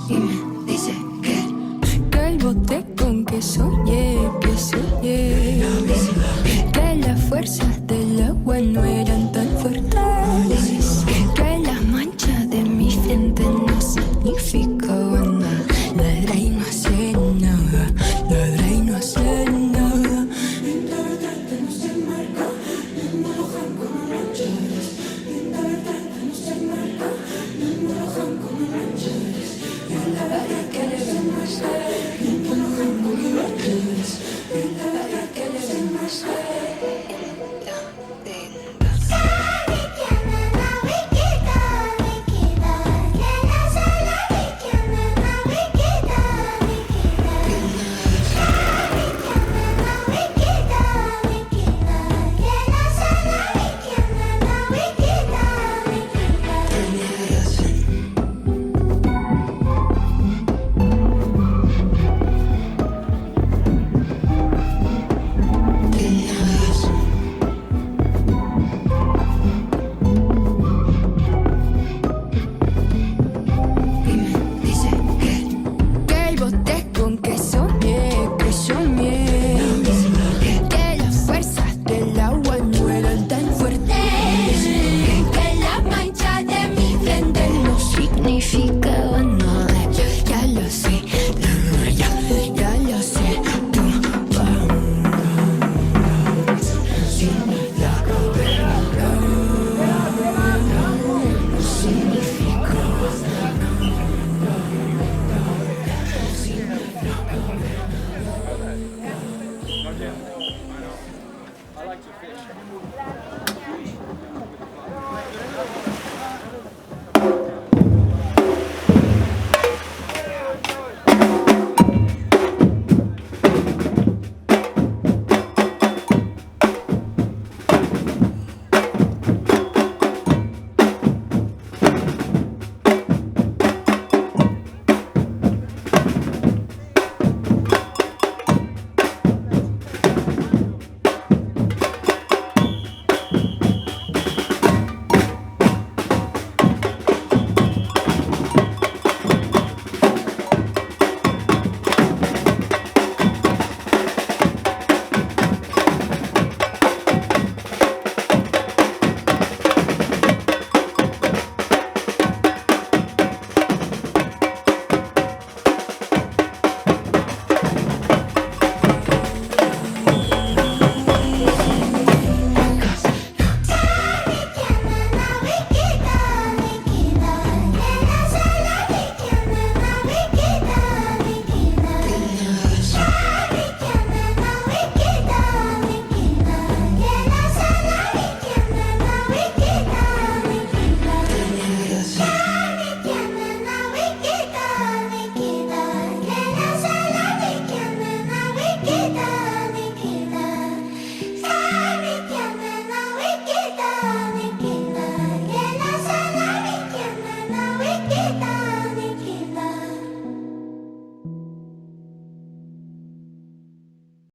Y me dice que el bote con queso, yeah, queso, yeah. Que las fuerzas del agua no eran tan fuertes. Que las manchas de mi frente no significaban nada. Ladra y no hace nada, ladra y no hace nada. Linda verdad que no se marca, no me enojan como rancheras. Linda verdad que no se marca, no me enojan como rancheras. Y la verdad que le ven más